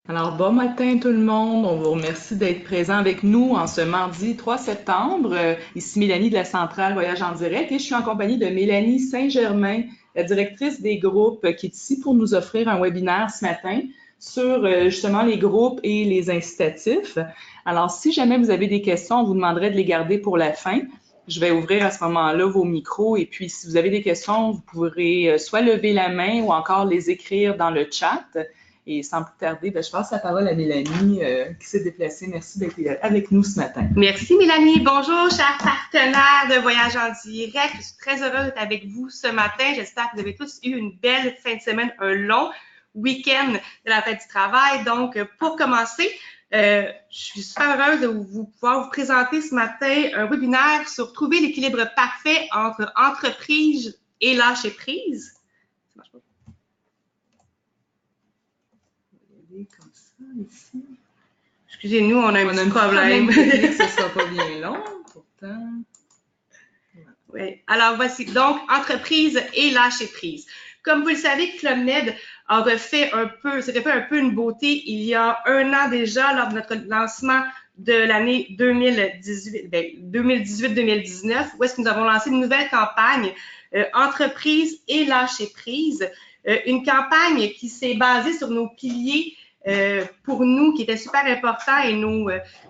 Alors, bon matin tout le monde. On vous remercie d'être présent avec nous en ce mardi 3 septembre. Ici Mélanie de la Centrale Voyage en direct et je suis en compagnie de Mélanie Saint-Germain, la directrice des groupes, qui est ici pour nous offrir un webinaire ce matin sur justement les groupes et les incitatifs. Alors, si jamais vous avez des questions, on vous demanderait de les garder pour la fin. Je vais ouvrir à ce moment-là vos micros et puis si vous avez des questions, vous pourrez soit lever la main ou encore les écrire dans le chat. Et sans plus tarder, je passe la parole à Mélanie qui s'est déplacée. Merci d'être avec nous ce matin. Merci Mélanie. Bonjour, chers partenaires de Voyage en direct. Je suis très heureuse d'être avec vous ce matin. J'espère que vous avez tous eu une belle fin de semaine, un long week-end de la fête du travail. Donc, pour commencer, je suis super heureuse de pouvoir vous présenter ce matin un webinaire sur trouver l'équilibre parfait entre entreprise et lâcher prise. Ça marche pas? Comme ça, ici. Excusez-nous, on a un petit problème. Ce ne sera pas bien long, pourtant. Oui. Alors, voici donc entreprise et lâcher prise. Comme vous le savez, Club Med a refait un peu une beauté il y a un an déjà lors de notre lancement de l'année 2018-2019, où est-ce que nous avons lancé une nouvelle campagne entreprise et lâcher prise, une campagne qui s'est basée sur nos piliers pour nous, qui était super important et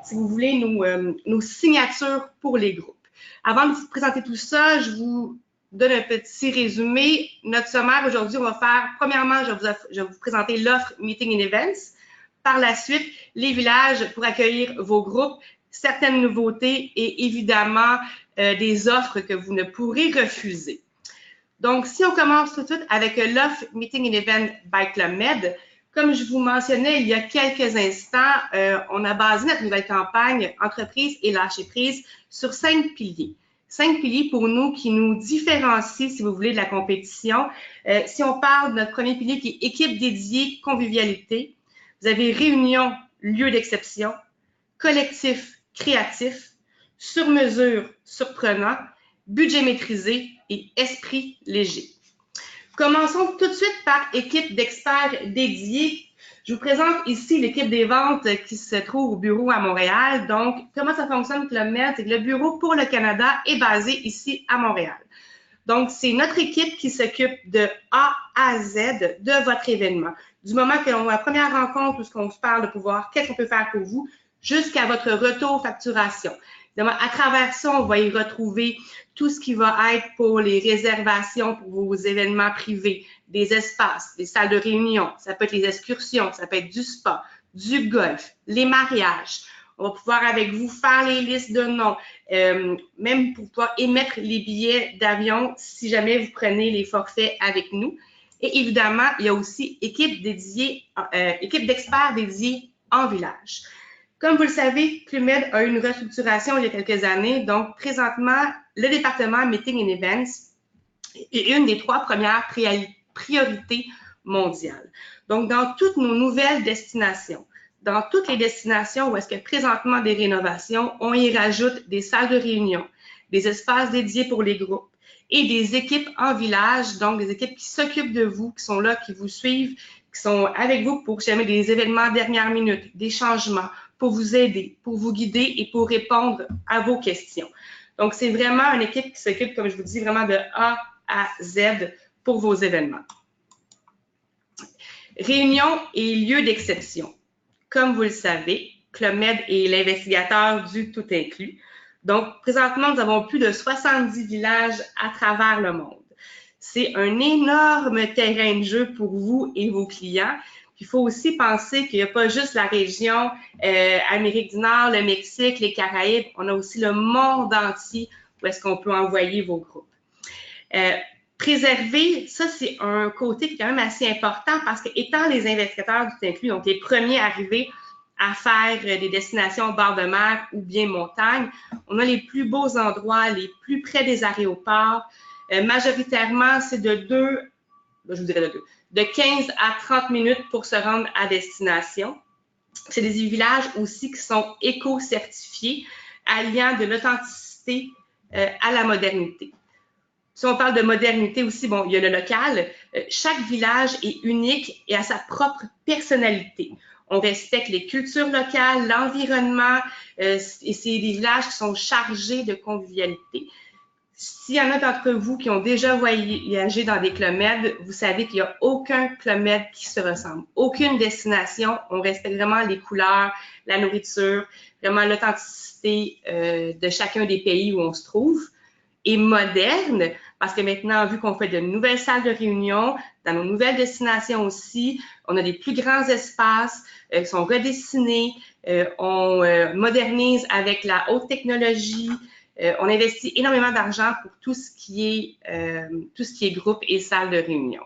si vous voulez, nos signatures pour les groupes. Avant de vous présenter tout ça, je vous donne un petit résumé. Notre sommaire aujourd'hui, on va faire, premièrement, je vais vous présenter l'offre Meeting and Events. Par la suite, les villages pour accueillir vos groupes, certaines nouveautés et évidemment des offres que vous ne pourrez refuser. Donc, si on commence tout de suite avec l'offre Meeting and Event by Club Med, comme je vous mentionnais il y a quelques instants, on a basé notre nouvelle campagne entreprise et lâcher prise sur 5 piliers. 5 piliers pour nous qui nous différencient, si vous voulez, de la compétition. Si on parle de notre premier pilier qui est équipe dédiée, convivialité, vous avez réunion, lieu d'exception, collectif, créatif, sur mesure, surprenant, budget maîtrisé et esprit léger. Commençons tout de suite par équipe d'experts dédiés. Je vous présente ici l'équipe des ventes qui se trouve au bureau à Montréal. Donc, comment ça fonctionne Club Med? C'est que le bureau pour le Canada est basé ici à Montréal. Donc, c'est notre équipe qui s'occupe de A à Z de votre événement. Du moment que l'on a la première rencontre où on se parle de pouvoir, qu'est-ce qu'on peut faire pour vous, jusqu'à votre retour facturation. Évidemment, à travers ça, on va y retrouver tout ce qui va être pour les réservations pour vos événements privés, des espaces, des salles de réunion, ça peut être les excursions, ça peut être du spa, du golf, les mariages. On va pouvoir avec vous faire les listes de noms, même pour pouvoir émettre les billets d'avion si jamais vous prenez les forfaits avec nous. Et évidemment, il y a aussi équipe d'experts dédiés en village. Comme vous le savez, Club Med a eu une restructuration il y a quelques années. Donc, présentement, le département Meeting and Events est une des 3 premières priorités mondiales. Donc, dans toutes nos nouvelles destinations, dans toutes les destinations où est-ce qu'il y a présentement des rénovations, on y rajoute des salles de réunion, des espaces dédiés pour les groupes et des équipes en village, donc des équipes qui s'occupent de vous, qui sont là, qui vous suivent, qui sont avec vous pour jamais des événements dernière minute, des changements, pour vous aider, pour vous guider et pour répondre à vos questions. Donc, c'est vraiment une équipe qui s'occupe, comme je vous dis, vraiment de A à Z pour vos événements. Réunion et lieu d'exception. Comme vous le savez, Club Med est l'investigateur du tout inclus. Donc, présentement, nous avons plus de 70 villages à travers le monde. C'est un énorme terrain de jeu pour vous et vos clients. Il faut aussi penser qu'il n'y a pas juste la région Amérique du Nord, le Mexique, les Caraïbes. On a aussi le monde entier où est-ce qu'on peut envoyer vos groupes. Préserver, ça, c'est un côté qui est quand même assez important parce que étant les investigateurs du inclus, donc les premiers arrivés à faire des destinations au bord de mer ou bien montagne, on a les plus beaux endroits, les plus près des aéroports. Majoritairement, c'est de 15 à 30 minutes pour se rendre à destination. C'est des villages aussi qui sont éco-certifiés, alliant de l'authenticité à la modernité. Si on parle de modernité aussi, bon, il y a le local. Chaque village est unique et a sa propre personnalité. On respecte les cultures locales, l'environnement, et c'est des villages qui sont chargés de convivialité. S'il y en a d'entre vous qui ont déjà voyagé dans des Club Med, vous savez qu'il n'y a aucun Club Med qui se ressemble. Aucune destination. On respecte vraiment les couleurs, la nourriture, vraiment l'authenticité de chacun des pays où on se trouve. Et moderne, parce que maintenant, vu qu'on fait de nouvelles salles de réunion, dans nos nouvelles destinations aussi, on a des plus grands espaces qui sont redessinés, on modernise avec la haute technologie, on investit énormément d'argent pour tout ce qui est groupe et salle de réunion.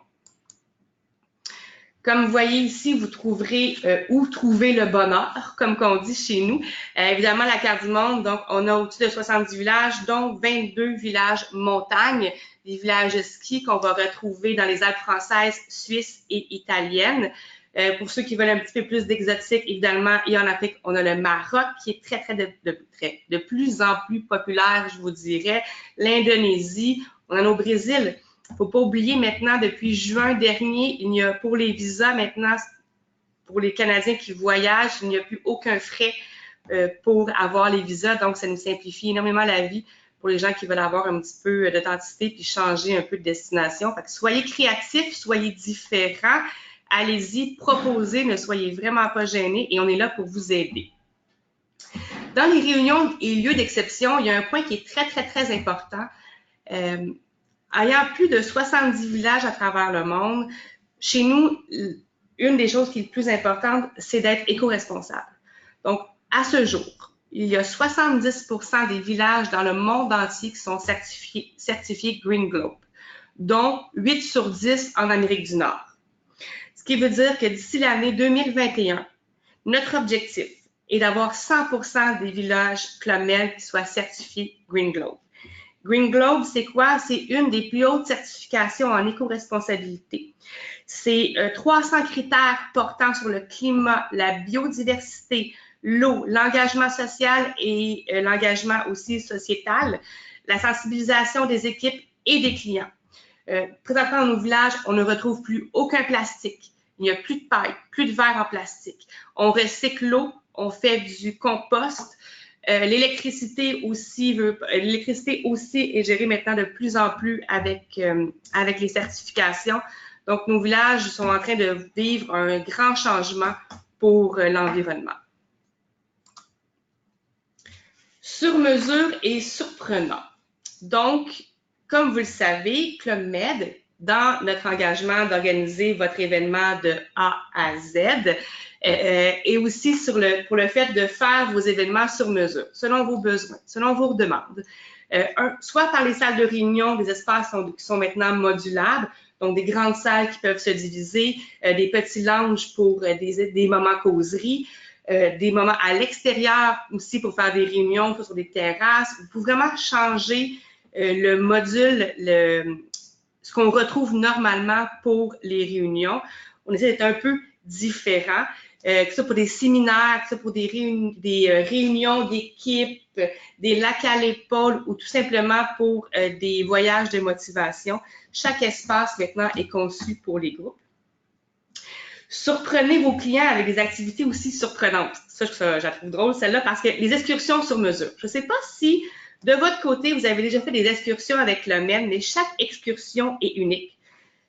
Comme vous voyez ici, vous trouverez où trouver le bonheur, comme qu'on dit chez nous. Évidemment, la carte du monde, donc on a au-dessus de 70 villages, dont 22 villages montagnes, des villages de ski qu'on va retrouver dans les Alpes françaises, suisses et italiennes. Pour ceux qui veulent un petit peu plus d'exotique, évidemment, et en Afrique, on a le Maroc qui est de plus en plus populaire, je vous dirais. L'Indonésie, on en a au Brésil. Il ne faut pas oublier maintenant, depuis juin dernier, il n'y a pour les visas maintenant, pour les Canadiens qui voyagent, il n'y a plus aucun frais pour avoir les visas. Donc, ça nous simplifie énormément la vie pour les gens qui veulent avoir un petit peu d'authenticité puis changer un peu de destination. Fait que soyez créatifs, soyez différents. Allez-y, proposez, ne soyez vraiment pas gênés et on est là pour vous aider. Dans les réunions et lieux d'exception, il y a un point qui est très, très, très important. Ayant plus de 70 villages à travers le monde, chez nous, une des choses qui est le plus importante, c'est d'être éco-responsable. Donc, à ce jour, il y a 70% des villages dans le monde entier qui sont certifiés Green Globe, dont 8 sur 10 en Amérique du Nord. Ce qui veut dire que d'ici l'année 2021, notre objectif est d'avoir 100% des villages Club Med qui soient certifiés Green Globe. Green Globe, c'est quoi? C'est une des plus hautes certifications en éco-responsabilité. C'est 300 critères portant sur le climat, la biodiversité, l'eau, l'engagement social et l'engagement aussi sociétal, la sensibilisation des équipes et des clients. Présentement, dans nos villages, on ne retrouve plus aucun plastique. Il n'y a plus de paille, plus de verre en plastique. On recycle l'eau, on fait du compost. L'électricité aussi est gérée maintenant de plus en plus avec les certifications. Donc, nos villages sont en train de vivre un grand changement pour l'environnement. Sur mesure et surprenant. Donc, comme vous le savez, Club Med, dans notre engagement d'organiser votre événement de A à Z, et aussi pour le fait de faire vos événements sur mesure, selon vos besoins, selon vos demandes. Soit par les salles de réunion, des espaces qui sont maintenant modulables, donc des grandes salles qui peuvent se diviser, des petits lounges pour des moments causeries, des moments à l'extérieur aussi pour faire des réunions sur des terrasses. Vous pouvez vraiment changer le module, ce qu'on retrouve normalement pour les réunions. On essaie d'être un peu différent, que ce soit pour des séminaires, que ce soit pour des réunions d'équipe, des lacs à l'épaule ou tout simplement pour des voyages de motivation. Chaque espace maintenant est conçu pour les groupes. Surprenez vos clients avec des activités aussi surprenantes. Ça, je la trouve drôle, celle-là, parce que les excursions sur mesure. Je ne sais pas si, de votre côté, vous avez déjà fait des excursions avec le Med, mais chaque excursion est unique.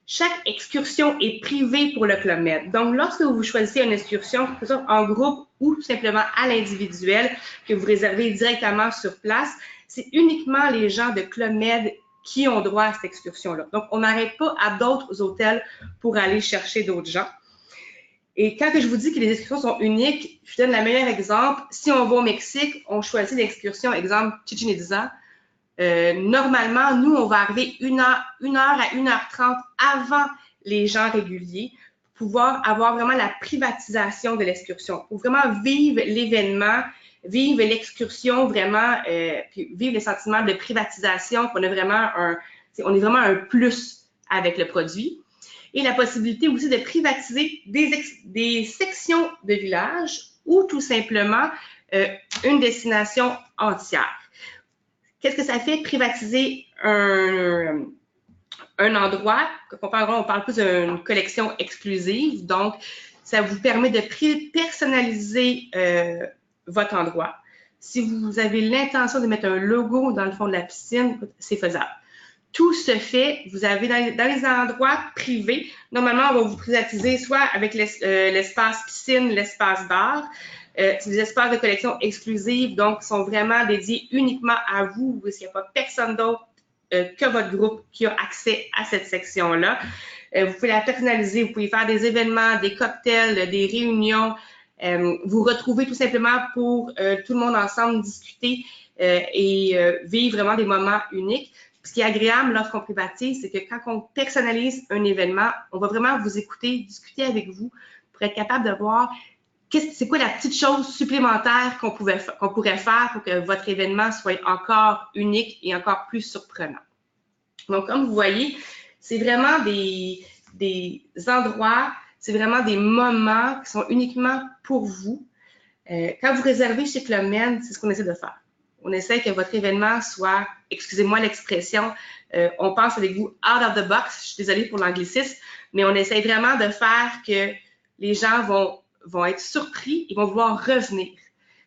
Chaque excursion est privée pour le Club Med. Donc, lorsque vous choisissez une excursion, que ce soit en groupe ou tout simplement à l'individuel, que vous réservez directement sur place, c'est uniquement les gens de Club Med qui ont droit à cette excursion-là. Donc, on n'arrête pas à d'autres hôtels pour aller chercher d'autres gens. Et quand je vous dis que les excursions sont uniques, je vous donne le meilleur exemple. Si on va au Mexique, on choisit l'excursion, exemple, Chichen Itza. Normalement, nous, on va arriver 1 heure à 1h30 avant les gens réguliers pour pouvoir avoir vraiment la privatisation de l'excursion, pour vraiment vivre l'événement, vivre l'excursion vraiment, puis vivre le sentiment de privatisation, qu'on a vraiment on est vraiment un plus avec le produit. Et la possibilité aussi de privatiser des sections de village ou tout simplement une destination entière. Qu'est-ce que ça fait privatiser un endroit? On parle plus d'une collection exclusive. Donc, Ça vous permet de personnaliser votre endroit. Si vous avez l'intention de mettre un logo dans le fond de la piscine, c'est faisable. Tout se fait, vous avez dans les endroits privés, normalement, on va vous privatiser soit avec l'espace piscine, l'espace bar. C'est des espaces de collection exclusifs, donc qui sont vraiment dédiés uniquement à vous, parce qu'il n'y a pas personne d'autre que votre groupe qui a accès à cette section-là. Vous pouvez la personnaliser, vous pouvez faire des événements, des cocktails, des réunions, vous retrouver tout simplement pour tout le monde ensemble discuter et vivre vraiment des moments uniques. Ce qui est agréable lorsqu'on privatise, c'est que quand on personnalise un événement, on va vraiment vous écouter, discuter avec vous pour être capable de voir c'est quoi la petite chose supplémentaire qu'on pourrait faire pour que votre événement soit encore unique et encore plus surprenant. Donc, comme vous voyez, c'est vraiment des endroits, c'est vraiment des moments qui sont uniquement pour vous. Quand vous réservez chez Club Med, c'est ce qu'on essaie de faire. On essaie que votre événement soit, excusez-moi l'expression, on pense avec vous out of the box, je suis désolée pour l'anglicisme, mais on essaie vraiment de faire que les gens vont être surpris et vont vouloir revenir.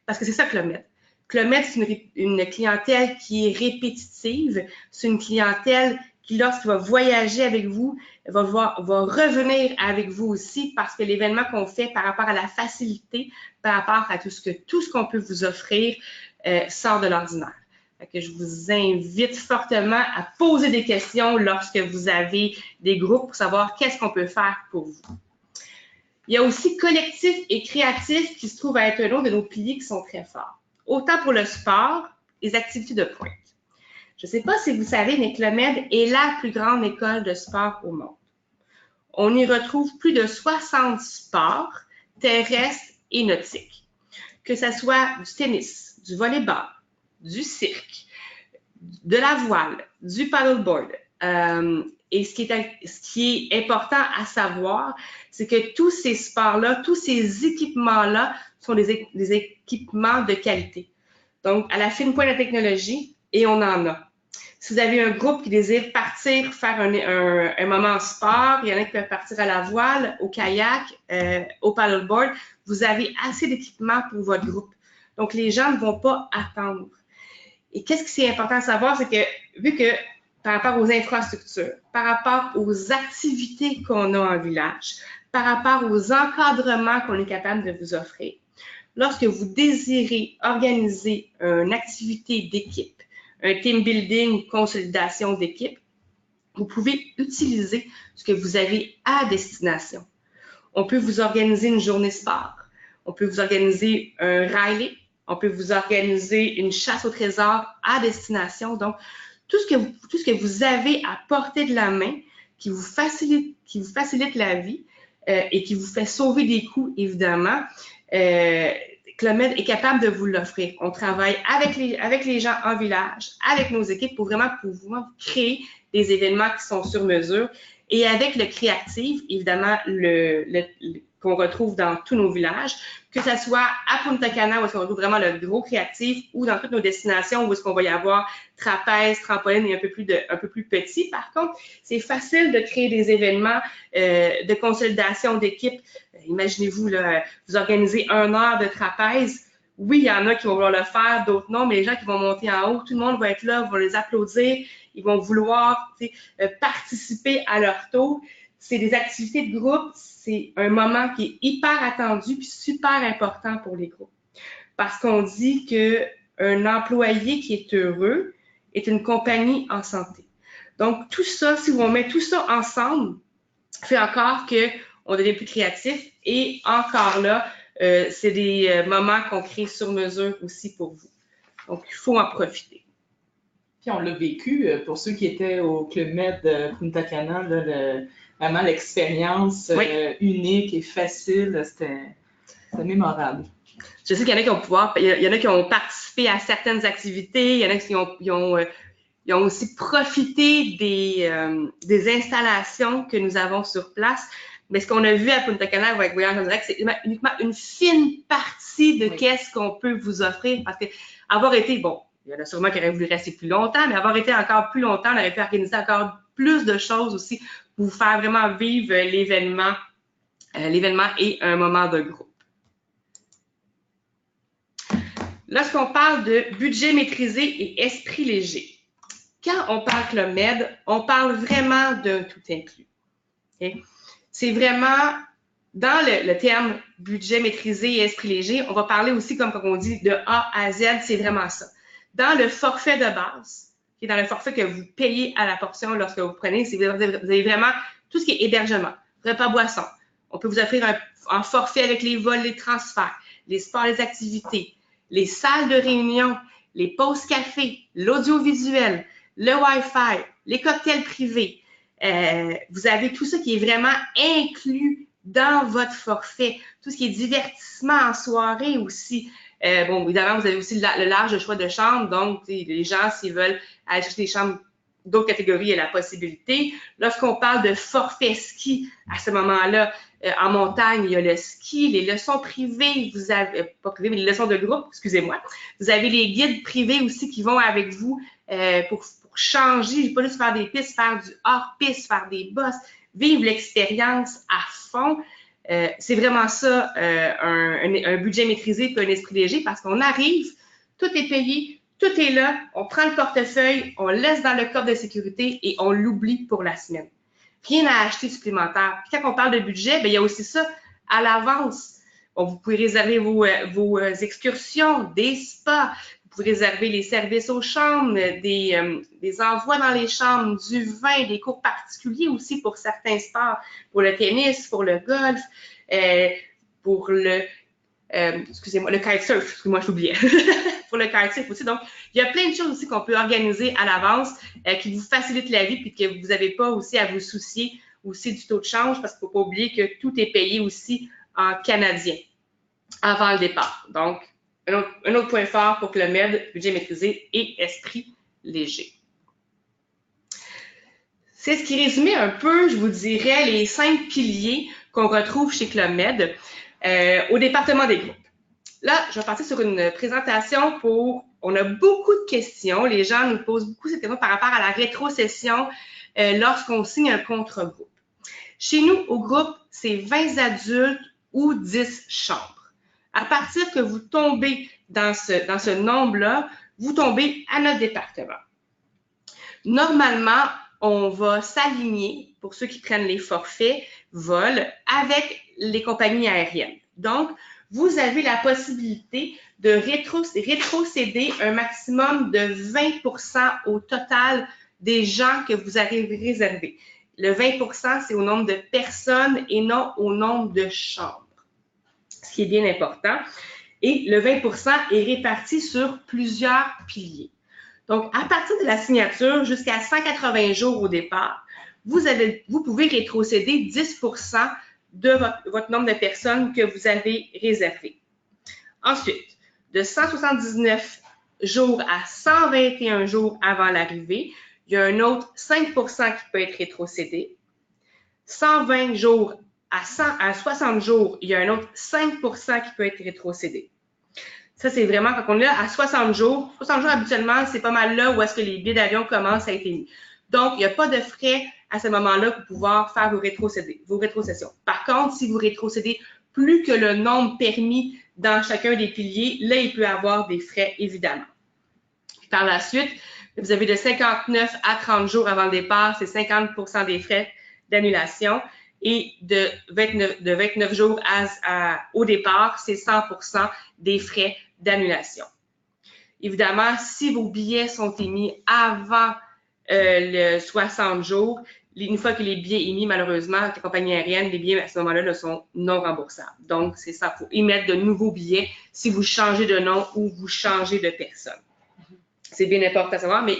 Parce que c'est ça Club Med. Club Med, c'est une clientèle qui est répétitive, c'est une clientèle qui, lorsqu'il va voyager avec vous, va revenir avec vous aussi parce que l'événement qu'on fait par rapport à la facilité, par rapport à tout ce qu'on peut vous offrir, sort de l'ordinaire. Je vous invite fortement à poser des questions lorsque vous avez des groupes pour savoir qu'est-ce qu'on peut faire pour vous. Il y a aussi collectif et créatif qui se trouve à être un autre de nos piliers qui sont très forts. Autant pour le sport, les activités de pointe. Je ne sais pas si vous savez, mais Club Med est la plus grande école de sport au monde. On y retrouve plus de 60 sports terrestres et nautiques. Que ce soit du tennis, du volleyball, du cirque, de la voile, du paddleboard. Et ce qui est important à savoir, c'est que tous ces sports-là, tous ces équipements-là sont des équipements de qualité. Donc, à la fine pointe de la technologie, et on en a. Si vous avez un groupe qui désire partir, faire un moment en sport, il y en a qui peuvent partir à la voile, au kayak, au paddleboard, vous avez assez d'équipements pour votre groupe. Donc, les gens ne vont pas attendre. Et qu'est-ce qui est important à savoir, c'est que vu que par rapport aux infrastructures, par rapport aux activités qu'on a en village, par rapport aux encadrements qu'on est capable de vous offrir, lorsque vous désirez organiser une activité d'équipe, un team building, consolidation d'équipe, vous pouvez utiliser ce que vous avez à destination. On peut vous organiser une journée sport, on peut vous organiser un rallye, on peut vous organiser une chasse au trésor à destination. Donc, tout ce que vous avez à portée de la main qui vous facilite la vie et qui vous fait sauver des coûts, évidemment, Club Med est capable de vous l'offrir. On travaille avec les gens en village, avec nos équipes pour vraiment pouvoir créer des événements qui sont sur mesure. Et avec le créatif, évidemment, qu'on retrouve dans tous nos villages, que ce soit à Punta Cana, où est-ce qu'on retrouve vraiment le gros créatif, ou dans toutes nos destinations, où est-ce qu'on va y avoir trapèze, trampoline et un peu plus petit. Par contre, c'est facile de créer des événements de consolidation d'équipe. Imaginez-vous, vous organisez 1 heure de trapèze. Oui, il y en a qui vont vouloir le faire, d'autres non, mais les gens qui vont monter en haut, tout le monde va être là, vont les applaudir, ils vont vouloir participer à leur tour. C'est des activités de groupe, c'est un moment qui est hyper attendu puis super important pour les groupes. Parce qu'on dit qu'un employé qui est heureux est une compagnie en santé. Donc, tout ça, si on met tout ça ensemble, fait encore qu'on devient plus créatif et encore là, c'est des moments qu'on crée sur mesure aussi pour vous. Donc, il faut en profiter. Puis on l'a vécu, pour ceux qui étaient au Club Med Punta Cana, là, vraiment l'expérience unique et facile, c'était mémorable. Je sais qu'il y en a il y en a qui ont participé à certaines activités, il y en a qui ont aussi profité des installations que nous avons sur place. Mais ce qu'on a vu à Punta Cana avec Voyage en direct, c'est uniquement une fine partie de qu'est-ce qu'on peut vous offrir. Parce que avoir été, bon, il y en a sûrement qui auraient voulu rester plus longtemps, mais avoir été encore plus longtemps, on aurait pu organiser encore plus de choses aussi pour vous faire vraiment vivre l'événement l'événement est un moment de groupe. Lorsqu'on parle de budget maîtrisé et esprit léger, quand on parle Club Med, on parle vraiment d'un tout inclus. Okay? C'est vraiment, dans le terme budget maîtrisé et esprit léger, on va parler aussi, comme on dit, de A à Z, c'est vraiment ça. Dans le forfait de base, qui est dans le forfait que vous payez à la portion lorsque vous prenez, vous avez vraiment tout ce qui est hébergement, repas, boisson. On peut vous offrir un forfait avec les vols, les transferts, les sports, les activités, les salles de réunion, les pauses café, l'audiovisuel, le Wi-Fi, les cocktails privés. Vous avez tout ça qui est vraiment inclus dans votre forfait. Tout ce qui est divertissement en soirée aussi. Bon, évidemment, vous avez aussi le large choix de chambres. Donc, les gens, s'ils veulent aller chercher des chambres d'autres catégories, il y a la possibilité. Lorsqu'on parle de forfait ski, à ce moment-là, en montagne, il y a le ski, les leçons privées, vous avez, pas privées, mais les leçons de groupe, excusez-moi. Vous avez les guides privés aussi qui vont avec vous pour changer, pas juste faire des pistes, faire du hors-piste, faire des bosses, vivre l'expérience à fond. C'est vraiment ça, un budget maîtrisé puis un esprit léger parce qu'on arrive, tout est payé, tout est là, on prend le portefeuille, on laisse dans le coffre de sécurité et on l'oublie pour la semaine. Rien à acheter supplémentaire. Puis quand on parle de budget, bien, il y a aussi ça à l'avance. Bon, vous pouvez réserver vos excursions, des spas, vous pouvez réserver les services aux chambres, des envois dans les chambres, du vin, des cours particuliers aussi pour certains sports, pour le tennis, pour le golf, pour le excusez-moi, le kitesurf, excusez-moi, je l'oubliais. Pour le kitesurf aussi. Donc, il y a plein de choses aussi qu'on peut organiser à l'avance qui vous facilitent la vie puis que vous n'avez pas aussi à vous soucier aussi du taux de change parce qu'il ne faut pas oublier que tout est payé aussi en canadien avant le départ. Donc, un autre point fort pour Club Med, budget maîtrisé et esprit léger. C'est ce qui résumait un peu, je vous dirais, les 5 piliers qu'on retrouve chez Club Med. Au département des groupes. Là, je vais partir sur une présentation on a beaucoup de questions. Les gens nous posent beaucoup cette question par rapport à la rétrocession lorsqu'on signe un contrat groupe. Chez nous, au groupe, c'est 20 adultes ou 10 chambres. À partir que vous tombez dans ce nombre-là, vous tombez à notre département. Normalement, on va s'aligner, pour ceux qui prennent les forfaits, vol, avec les compagnies aériennes. Donc, vous avez la possibilité de rétrocéder un maximum de 20% au total des gens que vous avez réservés. Le 20%, c'est au nombre de personnes et non au nombre de chambres, ce qui est bien important. Et le 20% est réparti sur plusieurs piliers. Donc, à partir de la signature jusqu'à 180 jours au départ, vous pouvez rétrocéder 10% de votre nombre de personnes que vous avez réservées. Ensuite, de 179 jours à 121 jours avant l'arrivée, il y a un autre 5% qui peut être rétrocédé. 120 jours à 60 jours, il y a un autre 5% qui peut être rétrocédé. Ça, c'est vraiment quand on est là à 60 jours. 60 jours, habituellement, c'est pas mal là où est-ce que les billets d'avion commencent à être émis. Donc, il n'y a pas de frais à ce moment-là pour pouvoir faire vos rétrocessions. Par contre, si vous rétrocédez plus que le nombre permis dans chacun des piliers, là, il peut y avoir des frais, évidemment. Puis par la suite, vous avez de 59 à 30 jours avant le départ, c'est 50% des frais d'annulation. Et de 29 jours au départ, c'est 100% des frais d'annulation. Évidemment, si vos billets sont émis avant le 60 jours, une fois que les billets émis, malheureusement, avec la compagnie aérienne, les billets à ce moment-là sont non remboursables. Donc, c'est ça, il faut émettre de nouveaux billets si vous changez de nom ou vous changez de personne. C'est bien important à savoir, mais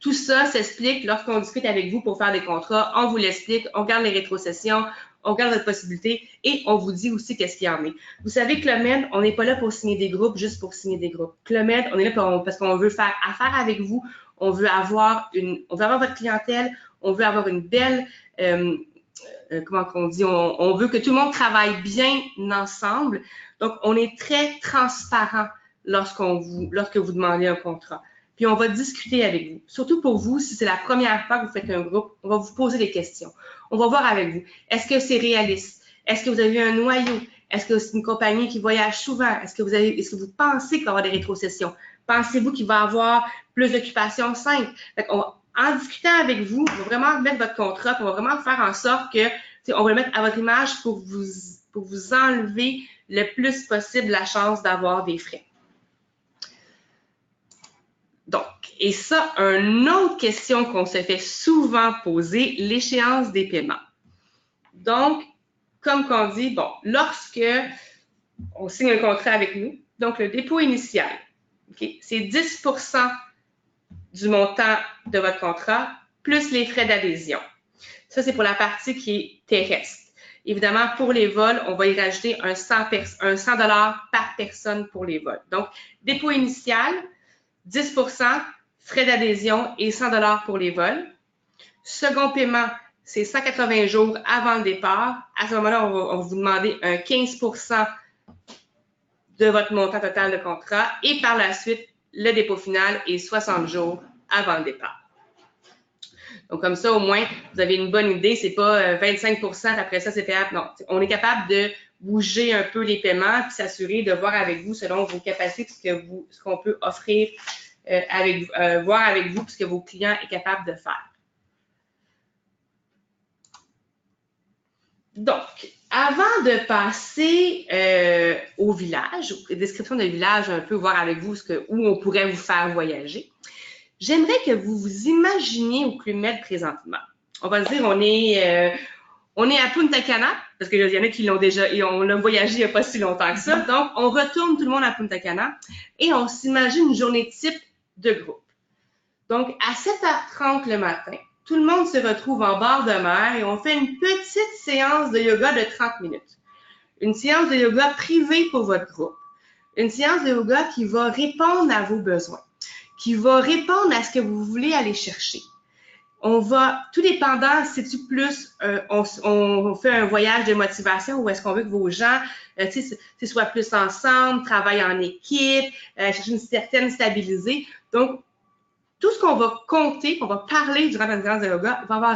tout ça s'explique lorsqu'on discute avec vous pour faire des contrats. On vous l'explique, on regarde les rétrocessions, on regarde votre possibilité et on vous dit aussi qu'est-ce qu'il y en a. Vous savez, Club Med, on n'est pas là pour signer des groupes juste pour signer des groupes. Club Med, on est là parce qu'on veut faire affaire avec vous, on veut avoir votre clientèle, on veut avoir une belle, comment on dit, on veut que tout le monde travaille bien ensemble. Donc, on est très transparent lorsque vous demandez un contrat. Puis, on va discuter avec vous. Surtout pour vous, si c'est la première fois que vous faites un groupe, on va vous poser des questions. On va voir avec vous. Est-ce que c'est réaliste? Est-ce que vous avez un noyau? Est-ce que c'est une compagnie qui voyage souvent? Est-ce que vous pensez qu'il va y avoir des rétrocessions? Pensez-vous qu'il va y avoir plus d'occupations simples? En discutant avec vous, on va vraiment mettre votre contrat, on va vraiment faire en sorte que, on va le mettre à votre image pour vous enlever le plus possible la chance d'avoir des frais. Donc, et ça, une autre question qu'on se fait souvent poser, l'échéance des paiements. Donc, comme qu'on dit, bon, lorsque on signe un contrat avec nous, donc le dépôt initial, okay, c'est 10% du montant de votre contrat, plus les frais d'adhésion. Ça, c'est pour la partie qui est terrestre. Évidemment, pour les vols, on va y rajouter un 100 $ par personne pour les vols. Donc, dépôt initial, 10%, frais d'adhésion et 100 $ pour les vols. Second paiement, c'est 180 jours avant le départ. À ce moment-là, on va vous demander un 15% de votre montant total de contrat. Et par la suite, le dépôt final est 60 jours avant le départ. Donc, comme ça, au moins, vous avez une bonne idée. C'est pas 25%, après ça, c'est payable. Non, on est capable de bouger un peu les paiements puis s'assurer de voir avec vous selon vos capacités ce qu'on peut offrir voir avec vous ce que vos clients sont capables de faire. Donc, avant de passer au village, description de village, un peu voir avec vous où on pourrait vous faire voyager, j'aimerais que vous vous imaginiez au Club Med présentement. On va se dire, on est à Punta Cana, parce qu'il y en a qui l'ont déjà, et on l'a voyagé il n'y a pas si longtemps que ça. Donc, on retourne tout le monde à Punta Cana et on s'imagine une journée type de groupe. Donc, à 7h30 le matin, tout le monde se retrouve en bord de mer et on fait une petite séance de yoga de 30 minutes. Une séance de yoga privée pour votre groupe. Une séance de yoga qui va répondre à vos besoins, qui va répondre à ce que vous voulez aller chercher. On va, tout dépendant, c'est-tu plus, on fait un voyage de motivation ou est-ce qu'on veut que vos gens, soient plus ensemble, travaillent en équipe, chercher une certaine stabilité. Donc, tout ce qu'on va compter, qu'on va parler durant notre séance de yoga, va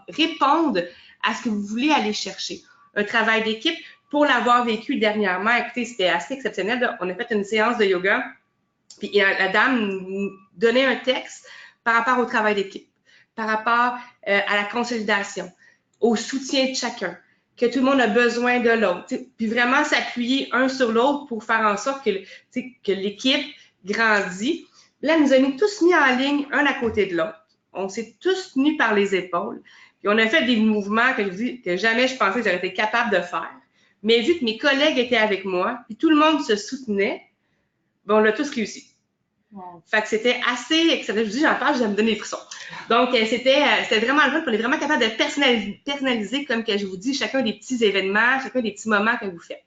répondre à ce que vous voulez aller chercher. Un travail d'équipe, pour l'avoir vécu dernièrement, écoutez, c'était assez exceptionnel. On a fait une séance de yoga, puis la dame nous donnait un texte par rapport au travail d'équipe, par rapport à la consolidation, au soutien de chacun, que tout le monde a besoin de l'autre, puis vraiment s'appuyer un sur l'autre pour faire en sorte que l'équipe grandit. Là, elle nous a tous mis en ligne, un à côté de l'autre. On s'est tous tenus par les épaules. Puis on a fait des mouvements que jamais je pensais que j'aurais été capable de faire. Mais vu que mes collègues étaient avec moi, puis tout le monde se soutenait, on l'a tous réussi. Wow. Fait que c'était assez excellent. Je vous dis, j'en parle, je vais me donner des frissons. Donc, c'était vraiment le fun. On est vraiment capable de personnaliser, comme que je vous dis, chacun des petits événements, chacun des petits moments que vous faites.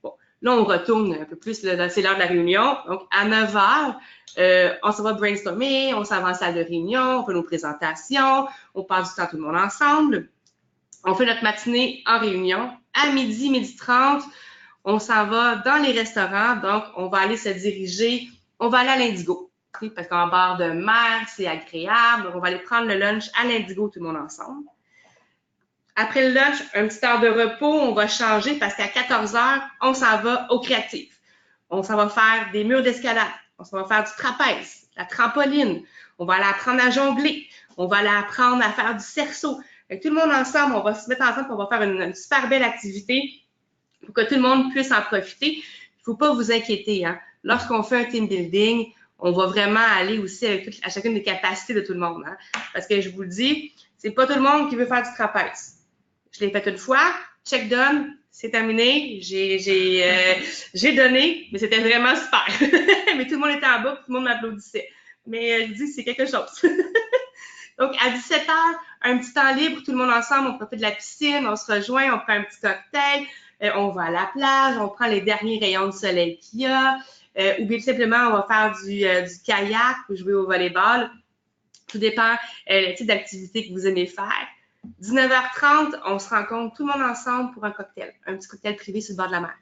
Bon, là, on retourne un peu plus, c'est l'heure de la réunion. Donc, à 9h, on s'en va brainstormer, on s'en va en salle de réunion, on fait nos présentations, on passe du temps tout le monde ensemble. On fait notre matinée en réunion. À midi, 12h30, on s'en va dans les restaurants. Donc, on va aller se diriger, on va aller à l'Indigo. Parce qu'en bord de mer, c'est agréable. Donc, on va aller prendre le lunch à l'Indigo, tout le monde ensemble. Après le lunch, un petit temps de repos, on va changer parce qu'à 14h, on s'en va au créatif. On s'en va faire des murs d'escalade. On s'en va faire du trapèze, la trampoline. On va aller apprendre à jongler. On va aller apprendre à faire du cerceau. Avec tout le monde ensemble, on va se mettre ensemble et on va faire une super belle activité pour que tout le monde puisse en profiter. Il ne faut pas vous inquiéter. Hein? Lorsqu'on fait un team building, on va vraiment aller aussi à chacune des capacités de tout le monde. Hein? Parce que je vous le dis, c'est pas tout le monde qui veut faire du trapèze. Je l'ai fait une fois, check done, c'est terminé, j'ai donné, mais c'était vraiment super. Mais tout le monde était en bas, tout le monde m'applaudissait. Mais je dis, c'est quelque chose. Donc, à 17h, un petit temps libre, tout le monde ensemble, on profite de la piscine, on se rejoint, on prend un petit cocktail, on va à la plage, on prend les derniers rayons de soleil qu'il y a, ou bien simplement, on va faire du kayak ou jouer au volleyball. Tout dépend le type d'activité que vous aimez faire. 19h30, on se rencontre tout le monde ensemble pour un cocktail, un petit cocktail privé sur le bord de la mer.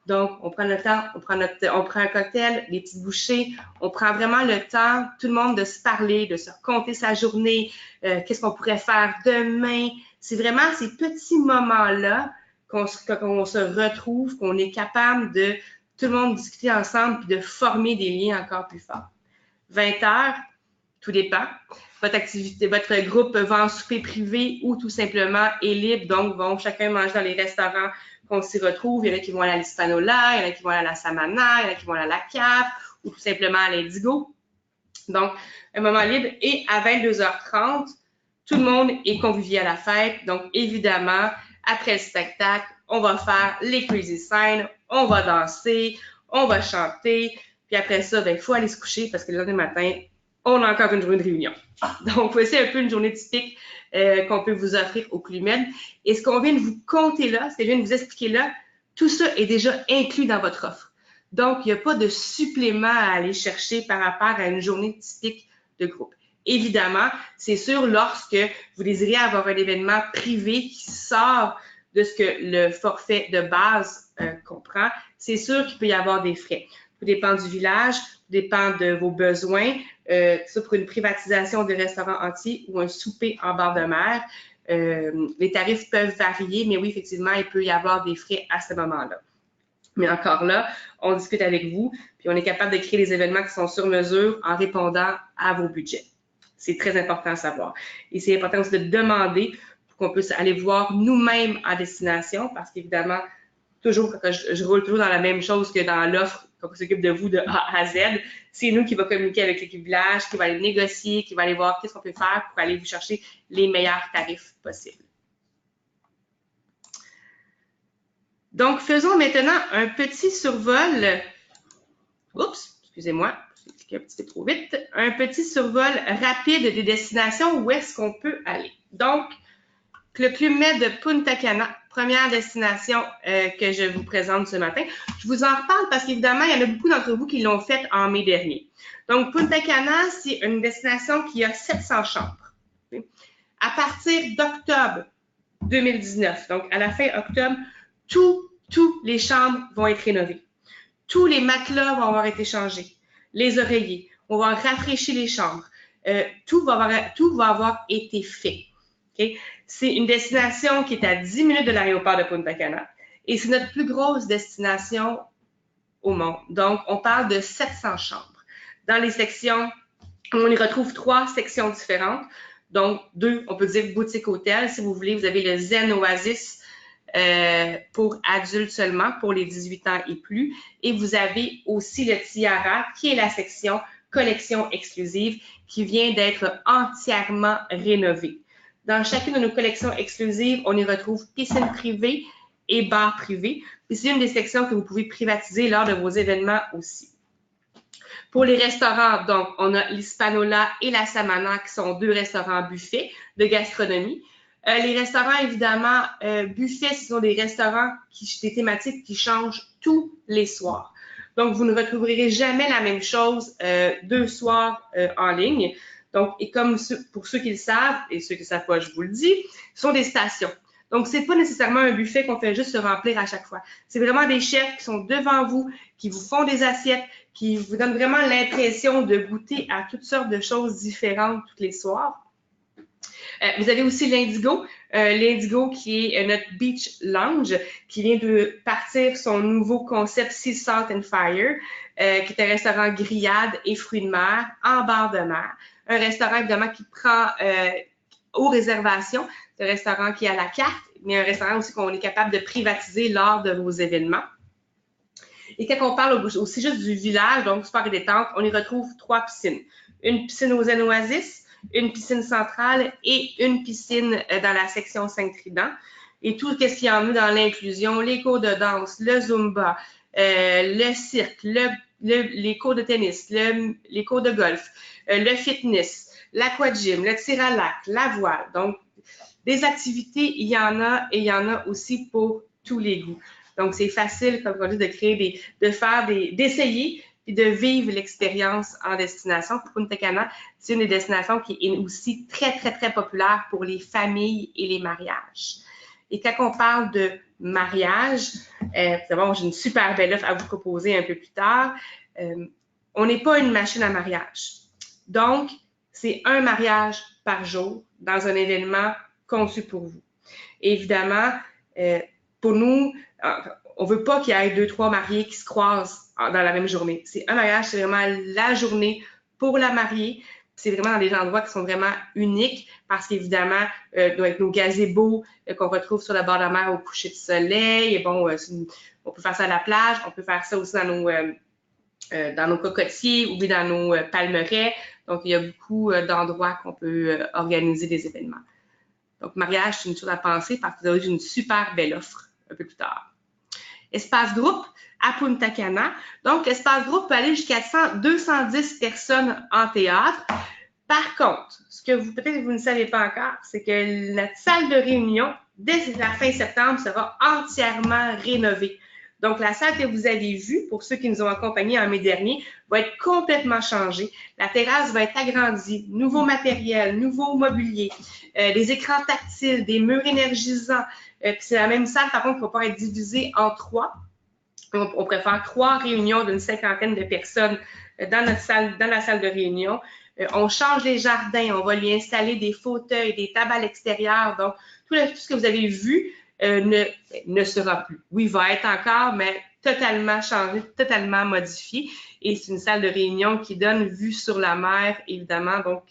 Donc, on prend le temps, on prend un cocktail, des petites bouchées, on prend vraiment le temps, tout le monde, de se parler, de se raconter sa journée, qu'est-ce qu'on pourrait faire demain. C'est vraiment ces petits moments-là qu'on se retrouve, qu'on est capable de tout le monde discuter ensemble puis de former des liens encore plus forts. 20 heures, tout dépend. Votre activité, votre groupe va en souper privé ou tout simplement est libre, donc vont chacun manger dans les restaurants qu'on s'y retrouve. Il y en a qui vont aller à l'Hispanola, il y en a qui vont aller à la Samana, il y en a qui vont aller à la CAF ou tout simplement à l'Indigo. Donc, un moment libre. Et à 22h30, tout le monde est convivié à la fête. Donc, évidemment, après le spectacle, on va faire les crazy signs, on va danser, on va chanter. Puis après ça, il faut aller se coucher parce que le lendemain matin, on a encore une journée de réunion. Donc, voici un peu une journée typique qu'on peut vous offrir au Club Med. Et ce qu'on vient de vous conter là, ce que je viens de vous expliquer là, tout ça est déjà inclus dans votre offre. Donc, il n'y a pas de supplément à aller chercher par rapport à une journée typique de groupe. Évidemment, c'est sûr, lorsque vous désirez avoir un événement privé qui sort de ce que le forfait de base comprend, c'est sûr qu'il peut y avoir des frais. Tout dépend du village, tout dépend de vos besoins. Ça pour une privatisation des restaurants entiers ou un souper en bord de mer. Les tarifs peuvent varier, mais oui, effectivement, il peut y avoir des frais à ce moment-là. Mais encore là, on discute avec vous, puis on est capable de créer des événements qui sont sur mesure en répondant à vos budgets. C'est très important à savoir. Et c'est important aussi de demander pour qu'on puisse aller voir nous-mêmes en destination, parce qu'évidemment, toujours, quand je roule toujours dans la même chose que dans l'offre, quand on s'occupe de vous de A à Z, c'est nous qui va communiquer avec l'équipe village, qui va aller négocier, qui va aller voir qu'est-ce qu'on peut faire pour aller vous chercher les meilleurs tarifs possibles. Donc, faisons maintenant un petit survol. Oups, excusez-moi, j'ai cliqué un petit peu trop vite. Un petit survol rapide des destinations où est-ce qu'on peut aller. Donc, le Club Med de Punta Cana, première destination que je vous présente ce matin. Je vous en reparle parce qu'évidemment, il y en a beaucoup d'entre vous qui l'ont fait en mai dernier. Donc, Punta Cana, c'est une destination qui a 700 chambres. À partir d'octobre 2019, donc à la fin octobre, toutes les chambres vont être rénovées. Tous les matelas vont avoir été changés. Les oreillers, on va rafraîchir les chambres. Tout va avoir été fait. Okay? C'est une destination qui est à 10 minutes de l'aéroport de Punta Cana et c'est notre plus grosse destination au monde. Donc, on parle de 700 chambres. Dans les sections, on y retrouve 3 sections différentes. Donc, 2, on peut dire boutique hôtel. Si vous voulez, vous avez le Zen Oasis pour adultes seulement, pour les 18 ans et plus. Et vous avez aussi le Tiara, qui est la section collection exclusive, qui vient d'être entièrement rénovée. Dans chacune de nos collections exclusives, on y retrouve piscine privée et bar privé. Puis c'est une des sections que vous pouvez privatiser lors de vos événements aussi. Pour les restaurants, donc, on a l'Hispanola et la Samana, qui sont 2 restaurants buffets de gastronomie. Les restaurants, évidemment, buffets, ce sont des restaurants des thématiques qui changent tous les soirs. Donc, vous ne retrouverez jamais la même chose 2 soirs en ligne. Donc, et comme pour ceux qui le savent, et ceux qui ne savent pas, je vous le dis, ce sont des stations. Donc, ce n'est pas nécessairement un buffet qu'on fait juste se remplir à chaque fois. C'est vraiment des chefs qui sont devant vous, qui vous font des assiettes, qui vous donnent vraiment l'impression de goûter à toutes sortes de choses différentes tous les soirs. Vous avez aussi l'Indigo. L'Indigo qui est notre beach lounge, qui vient de partir son nouveau concept Sea Salt and Fire, qui est un restaurant grillade et fruits de mer en bord de mer. Un restaurant, évidemment, qui prend aux réservations. C'est un restaurant qui est à la carte, mais un restaurant aussi qu'on est capable de privatiser lors de vos événements. Et quand on parle aussi juste du village, donc sport et détente, on y retrouve 3 piscines. Une piscine aux Zen Oasis, une piscine centrale et une piscine dans la section Saint-Trident. Et tout ce qu'il y en a dans l'inclusion, les cours de danse, le Zumba, le cirque, les cours de tennis, les cours de golf, le fitness, l'aquagym, le tir à l'arc, la voile. Donc, des activités, il y en a et il y en a aussi pour tous les goûts. Donc, c'est facile, comme on dit, d'essayer et de vivre l'expérience en destination. Punta Cana, c'est une des destinations qui est aussi très, très, très populaire pour les familles et les mariages. Et quand on parle de mariage. D'abord, j'ai une super belle offre à vous proposer un peu plus tard. On n'est pas une machine à mariage. Donc, c'est un mariage par jour dans un événement conçu pour vous. Évidemment, pour nous, on veut pas qu'il y ait 2-3 mariés qui se croisent dans la même journée. C'est un mariage, c'est vraiment la journée pour la mariée. C'est vraiment dans des endroits qui sont vraiment uniques parce qu'évidemment, avec nos gazebos qu'on retrouve sur le bord de la mer au coucher de soleil, et bon, on peut faire ça à la plage, on peut faire ça aussi dans nos cocotiers ou bien dans nos palmeraies. Donc, il y a beaucoup d'endroits qu'on peut organiser des événements. Donc, mariage, c'est une chose à penser parce que vous avez une super belle offre un peu plus tard. Espace groupe à Punta Cana. Donc, l'espace groupe peut aller jusqu'à 210 personnes en théâtre. Par contre, ce que peut-être vous ne savez pas encore, c'est que notre salle de réunion, dès la fin septembre, sera entièrement rénovée. Donc, la salle que vous avez vue, pour ceux qui nous ont accompagnés en mai dernier, va être complètement changée. La terrasse va être agrandie, nouveau matériel, nouveau mobilier, des écrans tactiles, des murs énergisants. Puis c'est la même salle, par contre, qui va pas être divisée en 3. On préfère 3 réunions d'une 50aine de personnes dans la salle de réunion. On change les jardins, on va lui installer des fauteuils, des tables à l'extérieur. Donc, tout ce que vous avez vu ne sera plus. Oui, il va être encore, mais totalement changé, totalement modifié. Et c'est une salle de réunion qui donne vue sur la mer, évidemment. Donc,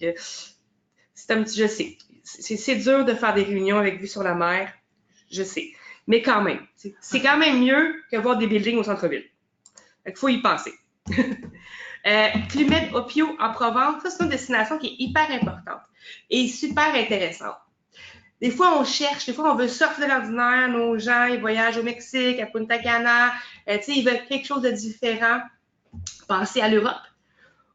c'est un petit, je sais, c'est dur de faire des réunions avec vue sur la mer, je sais. Mais quand même, c'est quand même mieux que voir des buildings au centre-ville. Il faut y penser. Clumet Opio en Provence, ça c'est une destination qui est hyper importante et super intéressante. Des fois, on cherche, des fois, on veut sortir de l'ordinaire. Nos gens, ils voyagent au Mexique, à Punta Cana. Ils veulent quelque chose de différent. Pensez à l'Europe.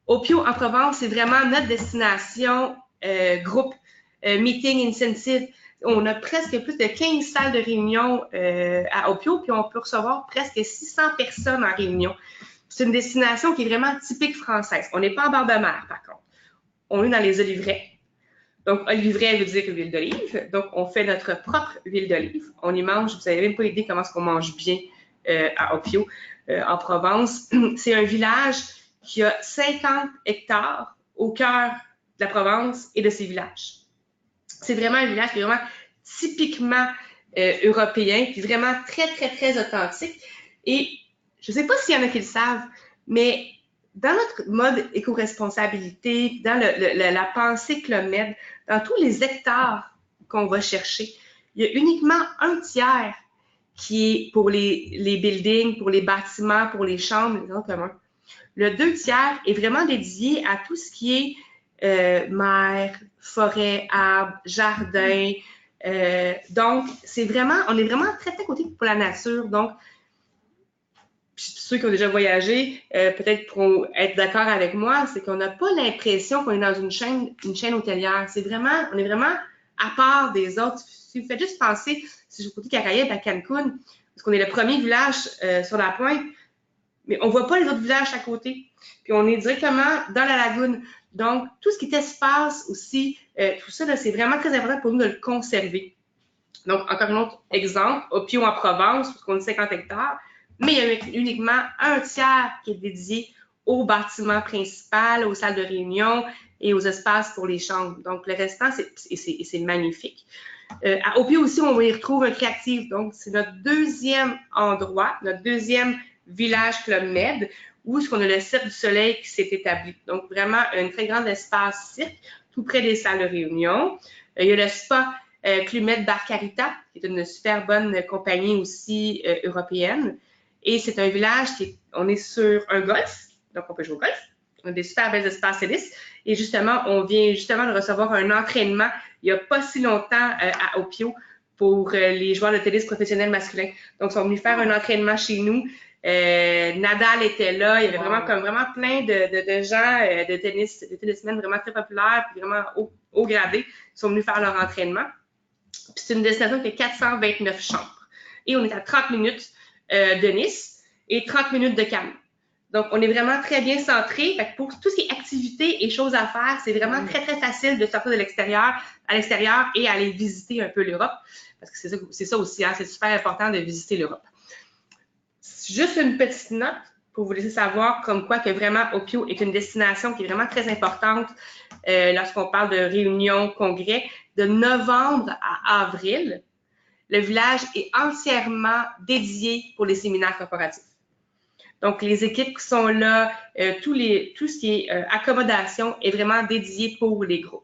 Opio en Provence, c'est vraiment notre destination groupe, meeting incentive. On a presque plus de 15 salles de réunion à Opio, puis on peut recevoir presque 600 personnes en réunion. C'est une destination qui est vraiment typique française. On n'est pas en bord de mer, par contre. On est dans les oliveraies. Donc, oliverais veut dire huile d'olive. Donc, on fait notre propre huile d'olive. On y mange, vous n'avez même pas idée comment est-ce qu'on mange bien à Opio, en Provence. C'est un village qui a 50 hectares au cœur de la Provence et de ses villages. C'est vraiment un village qui est vraiment typiquement européen, puis vraiment très, très, très authentique. Et je ne sais pas s'il y en a qui le savent, mais dans notre mode éco-responsabilité, dans la pensée Club Med, dans tous les hectares qu'on va chercher, il y a uniquement un tiers qui est pour les buildings, pour les bâtiments, pour les chambres, les zones communs. Le 2 tiers est vraiment dédié à tout ce qui est mer, forêt, arbres, jardin. Donc, on est vraiment très, très côté pour la nature. Donc, ceux qui ont déjà voyagé, peut-être pourront être d'accord avec moi, c'est qu'on n'a pas l'impression qu'on est dans une chaîne hôtelière. On est vraiment à part des autres. Si vous faites juste penser, si je côté Caraïbes à Cancun, parce qu'on est le premier village sur la pointe, mais on ne voit pas les autres villages à côté. Puis on est directement dans la lagune. Donc, tout ce qui est espace aussi, tout ça, c'est vraiment très important pour nous de le conserver. Donc, encore un autre exemple, Opio en Provence, parce qu'on est 50 hectares, mais il y a uniquement un tiers qui est dédié au bâtiment principal, aux salles de réunion et aux espaces pour les chambres. Donc, le restant, c'est magnifique. À Opio aussi, on y retrouve un créatif. Donc, c'est notre deuxième endroit, notre deuxième village Club Med, où on a le Cirque du Soleil qui s'est établi. Donc, vraiment, un très grand espace cirque, tout près des salles de réunion. Il y a le spa Club Med Barcarita, qui est une super bonne compagnie aussi européenne. Et c'est un village on est sur un golf, donc on peut jouer au golf. On a des super belles espaces tennis. Et justement, on vient justement de recevoir un entraînement il n'y a pas si longtemps à Opio pour les joueurs de tennis professionnels masculins. Donc, ils sont venus faire un entraînement chez nous. Nadal était là. Il y avait vraiment plein de gens, de tennismen vraiment très populaires, puis vraiment haut gradés, qui sont venus faire leur entraînement. Puis c'est une destination qui a 429 chambres. Et on est à 30 minutes de Nice et 30 minutes de Cannes. Donc, on est vraiment très bien centré. Fait que pour tout ce qui est activités et choses à faire, c'est vraiment très, très facile de sortir de l'extérieur, à l'extérieur et aller visiter un peu l'Europe. Parce que c'est ça aussi, hein, c'est super important de visiter l'Europe. Juste une petite note pour vous laisser savoir comme quoi que vraiment Opio est une destination qui est vraiment très importante lorsqu'on parle de réunions, congrès. De novembre à avril, le village est entièrement dédié pour les séminaires corporatifs. Donc, les équipes qui sont là, tout ce qui est accommodation est vraiment dédié pour les groupes.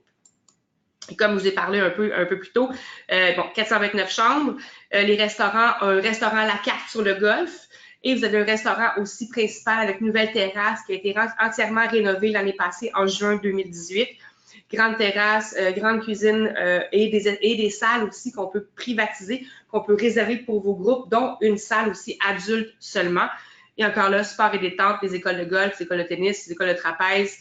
Et comme je vous ai parlé un peu plus tôt, 429 chambres, les restaurants, un restaurant à la carte sur le golfe, et vous avez un restaurant aussi principal avec une nouvelle terrasse qui a été entièrement rénovée l'année passée en juin 2018. Grande terrasse, grande cuisine et des salles aussi qu'on peut privatiser, qu'on peut réserver pour vos groupes, dont une salle aussi adulte seulement. Et encore là, sport et détente, les écoles de golf, les écoles de tennis, les écoles de trapèze,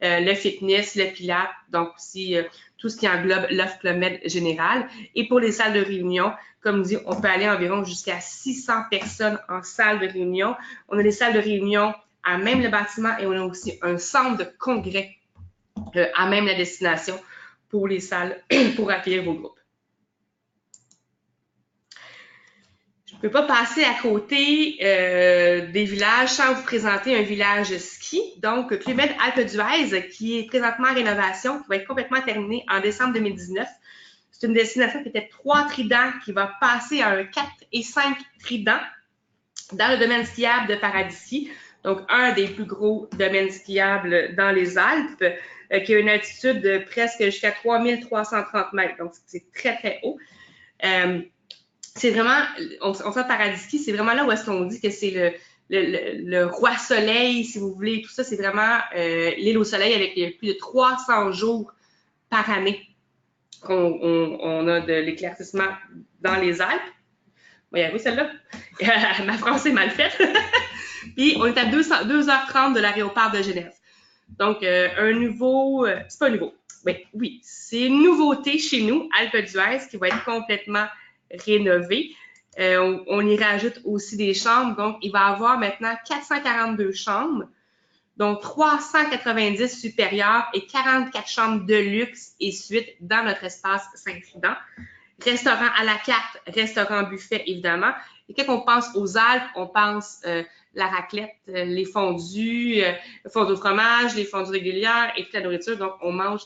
le fitness, le pilates, donc aussi tout ce qui englobe l'offre Club Med générale. Et pour les salles de réunion, comme dit, on peut aller environ jusqu'à 600 personnes en salle de réunion. On a des salles de réunion à même le bâtiment et on a aussi un centre de congrès à même la destination pour les salles pour accueillir vos groupes. Je ne peux pas passer à côté des villages sans vous présenter un village ski. Donc, Club Med Alpes d'Huez, qui est présentement en rénovation, qui va être complètement terminé en décembre 2019. C'est une destination qui était 3 tridents, qui va passer à un 4 et 5 tridents dans le domaine skiable de Paradis. Donc, un des plus gros domaines skiables dans les Alpes, qui a une altitude de presque jusqu'à 3330 mètres. Donc, c'est très, très haut. C'est vraiment, on sent Paradis Ski, c'est vraiment là où est-ce qu'on dit que c'est le roi soleil, si vous voulez, tout ça, c'est vraiment l'île au soleil avec plus de 300 jours par année qu'on a de l'éclaircissement dans les Alpes. On va y arriver, celle-là. Ma France est mal faite. Puis, on est à 2h30 de l'aéroport de Genève. Donc, un nouveau, c'est pas un nouveau, mais oui, c'est une nouveauté chez nous, Alpes d'Huez, qui va être complètement rénové. On y rajoute aussi des chambres. Donc, il va y avoir maintenant 442 chambres, donc 390 supérieures et 44 chambres de luxe et suite dans notre espace Saint-Trident. Restaurant à la carte, restaurant buffet, évidemment. Et quand on pense aux Alpes, on pense la raclette, les fondus, le fondu au fromage, les fondues régulières et toute la nourriture. Donc, on mange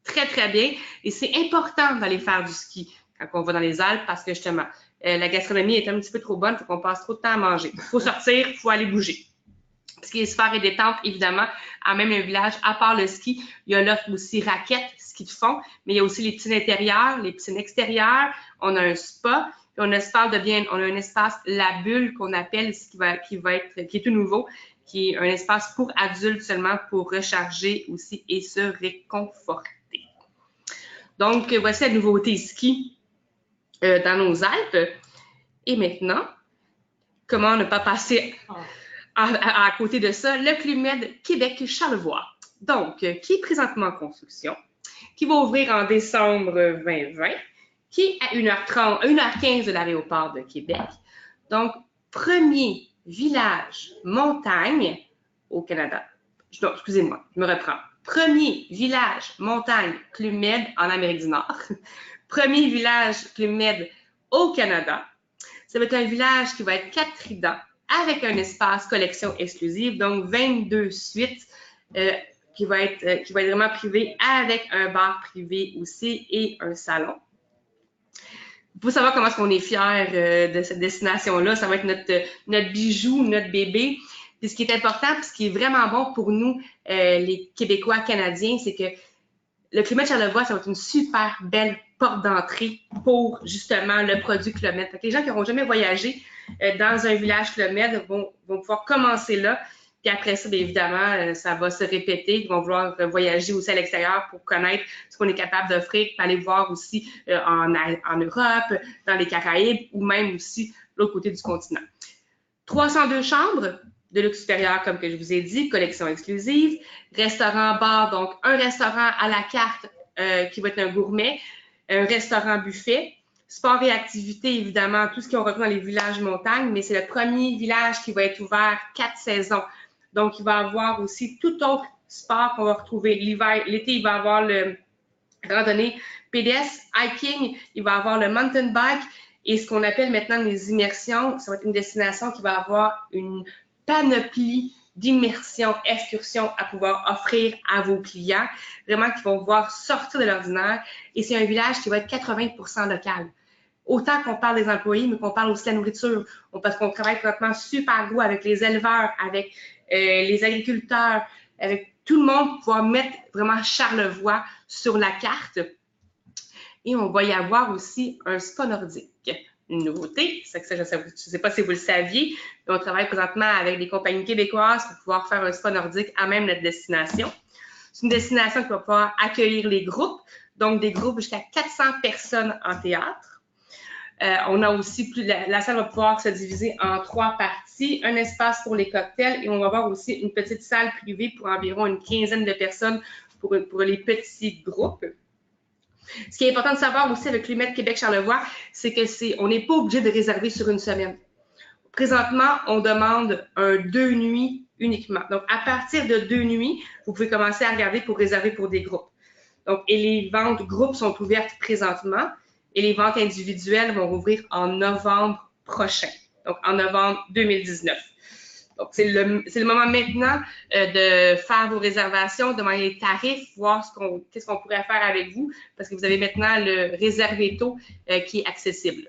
très, très bien. Et c'est important d'aller faire du ski quand on va dans les Alpes parce que justement, la gastronomie est un petit peu trop bonne, il faut qu'on passe trop de temps à manger. Il faut sortir, il faut aller bouger. Ce qui est super et détente, évidemment, à même un village, à part le ski, il y a l'offre aussi raquettes, ski de fond, mais il y a aussi les piscines intérieures, les piscines extérieures, on a un spa, puis on a un espace La Bulle qu'on appelle, qui est tout nouveau, qui est un espace pour adultes seulement pour recharger aussi et se réconforter. Donc, voici la nouveauté ski dans nos Alpes. Et maintenant, comment ne pas passer à côté de ça, le Club Med Québec Charlevoix. Donc, qui est présentement en construction, qui va ouvrir en décembre 2020, qui est à 1h15 de l'aéroport de Québec. Donc, premier village montagne au Canada. Non, excusez-moi, je me reprends. Premier village montagne Club Med en Amérique du Nord. Premier village Club Med au Canada. Ça va être un village qui va être 4 tridents avec un espace collection exclusive, donc 22 suites qui va être vraiment privé avec un bar privé aussi et un salon. Pour savoir comment est-ce qu'on est fiers de cette destination-là, ça va être notre bijou, notre bébé. Puis ce qui est important, puis ce qui est vraiment bon pour nous, les Québécois canadiens, c'est que le Club Med Charlevoix, ça va être une super belle porte d'entrée pour justement le produit Club Med. Les gens qui n'auront jamais voyagé dans un village Club Med vont pouvoir commencer là. Puis après ça, bien évidemment, ça va se répéter. Ils vont vouloir voyager aussi à l'extérieur pour connaître ce qu'on est capable d'offrir, puis aller voir aussi en Europe, dans les Caraïbes ou même aussi l'autre côté du continent. 302 chambres de luxe supérieur, comme que je vous ai dit, collection exclusive, restaurant, bar, donc un restaurant à la carte qui va être un gourmet, un restaurant buffet, sport et activités, évidemment, tout ce qu'on retrouve dans les villages montagnes, mais c'est le premier village qui va être ouvert 4 saisons Donc, il va y avoir aussi tout autre sport qu'on va retrouver. L'été, il va y avoir le randonnée pédestre, hiking, il va y avoir le mountain bike et ce qu'on appelle maintenant les immersions. Ça va être une destination qui va avoir une panoplie d'immersion, excursion à pouvoir offrir à vos clients, vraiment qui vont voir sortir de l'ordinaire. Et c'est un village qui va être 80% local. Autant qu'on parle des employés, mais qu'on parle aussi de la nourriture, parce qu'on travaille complètement super gros avec les éleveurs, avec les agriculteurs, avec tout le monde pour pouvoir mettre vraiment Charlevoix sur la carte. Et on va y avoir aussi un spa nordique. Une nouveauté, c'est que ça, je ne sais pas si vous le saviez, mais on travaille présentement avec des compagnies québécoises pour pouvoir faire un spa nordique à même notre destination. C'est une destination qui va pouvoir accueillir les groupes, donc des groupes jusqu'à 400 personnes en théâtre. On a aussi la salle va pouvoir se diviser en 3 parties, un espace pour les cocktails et on va avoir aussi une petite salle privée pour environ une quinzaine de personnes pour les petits groupes. Ce qui est important de savoir aussi avec l'UMED Québec-Charlevoix, c'est on n'est pas obligé de réserver sur une semaine. Présentement, on demande un 2 nuits uniquement. Donc, à partir de 2 nuits, vous pouvez commencer à regarder pour réserver pour des groupes. Donc, et les ventes groupes sont ouvertes présentement et les ventes individuelles vont rouvrir en novembre prochain, donc en novembre 2019. Donc, c'est le moment maintenant de faire vos réservations, demander les tarifs, voir qu'est-ce qu'on pourrait faire avec vous, parce que vous avez maintenant le réservé tôt qui est accessible.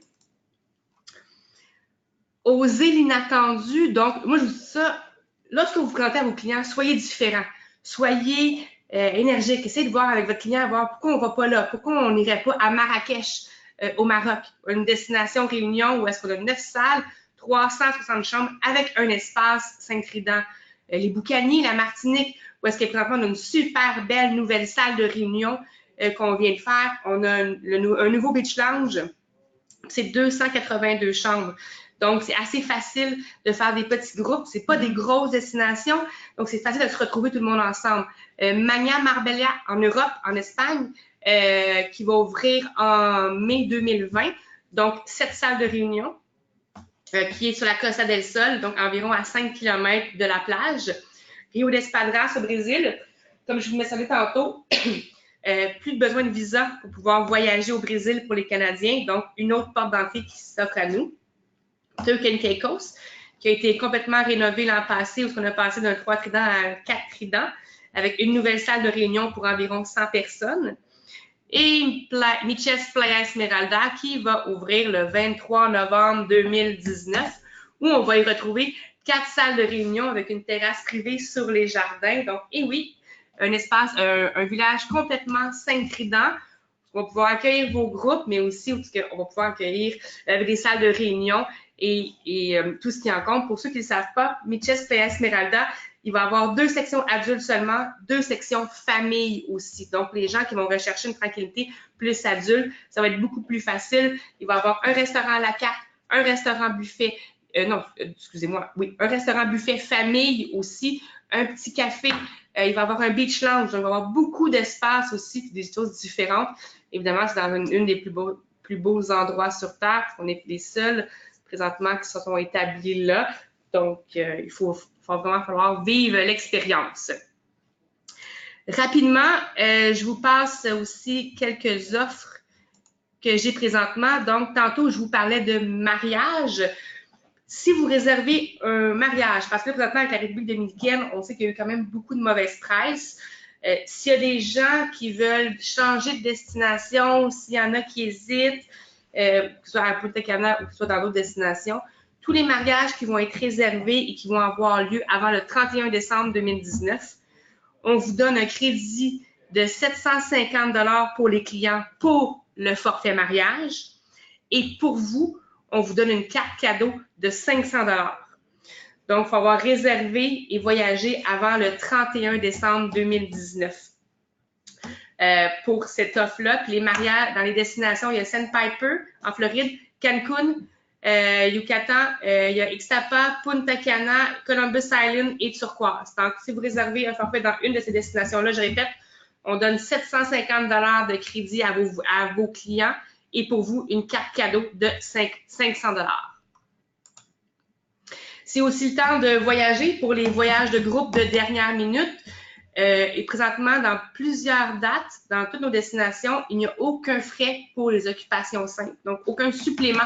Osez l'inattendu. Donc, moi, je vous dis ça, lorsque vous présentez à vos clients, soyez différents, soyez énergique. Essayez de voir avec votre client, voir pourquoi on ne va pas là, pourquoi on n'irait pas à Marrakech, au Maroc, une destination réunion où est-ce qu'on a 9 salles, 360 chambres avec un espace Saint-Trident. Les Boucaniers, la Martinique, où est-ce qu'on a une super belle nouvelle salle de réunion qu'on vient de faire. On a un nouveau beach lounge. C'est 282 chambres. Donc, c'est assez facile de faire des petits groupes. C'est pas des grosses destinations. Donc, c'est facile de se retrouver tout le monde ensemble. Magna Marbella en Europe, en Espagne, qui va ouvrir en mai 2020. Donc, 7 salles de réunion. Qui est sur la Costa del Sol, donc environ à 5 km de la plage. Rio d'Espadras au Brésil, comme je vous mentionnais tantôt, plus besoin de visa pour pouvoir voyager au Brésil pour les Canadiens, donc une autre porte d'entrée qui s'offre à nous. Turks and Caicos, qui a été complètement rénové l'an passé, où on a passé d'un 3 tridents à 4 tridents, avec une nouvelle salle de réunion pour environ 100 personnes. Et Miches Playa Esmeralda qui va ouvrir le 23 novembre 2019 où on va y retrouver 4 salles de réunion avec une terrasse privée sur les jardins. Donc, et oui, un espace, un village complètement Saint-Trident. On va pouvoir accueillir vos groupes, mais aussi on va pouvoir accueillir des salles de réunion et tout ce qui en compte. Pour ceux qui ne le savent pas, Miches Playa Esmeralda, il va y avoir 2 sections adultes seulement, 2 sections famille aussi. Donc, les gens qui vont rechercher une tranquillité plus adulte, ça va être beaucoup plus facile. Il va y avoir un restaurant à la carte, un restaurant buffet, un restaurant buffet famille aussi, un petit café. Il va y avoir un beach lounge. Donc, il va y avoir beaucoup d'espace aussi, des choses différentes. Évidemment, c'est dans une des plus beaux endroits sur Terre. On est les seuls présentement qui se sont établis là. Donc, il va vraiment falloir vivre l'expérience. Rapidement, je vous passe aussi quelques offres que j'ai présentement. Donc, tantôt, je vous parlais de mariage. Si vous réservez un mariage, parce que présentement, avec la République dominicaine, on sait qu'il y a eu quand même beaucoup de mauvaise presse. S'il y a des gens qui veulent changer de destination, s'il y en a qui hésitent, que ce soit à Punta Cana ou que ce soit dans d'autres destinations, tous les mariages qui vont être réservés et qui vont avoir lieu avant le 31 décembre 2019, on vous donne un crédit de 750 $ pour les clients pour le forfait mariage. Et pour vous, on vous donne une carte cadeau de 500 $. Donc, il faut avoir réservé et voyagé avant le 31 décembre 2019 pour cette offre-là. Puis les mariages dans les destinations, il y a Sandpiper en Floride, Cancun, Yucatan, il y a Ixtapa, Punta Cana, Columbus Island et Turquoise. Donc, si vous réservez un forfait dans une de ces destinations-là, je répète, on donne 750 $ de crédit à vos clients et pour vous, une carte cadeau de 500 $. C'est aussi le temps de voyager pour les voyages de groupe de dernière minute. Et présentement, dans plusieurs dates, dans toutes nos destinations, il n'y a aucun frais pour les occupations simples. Donc, aucun supplément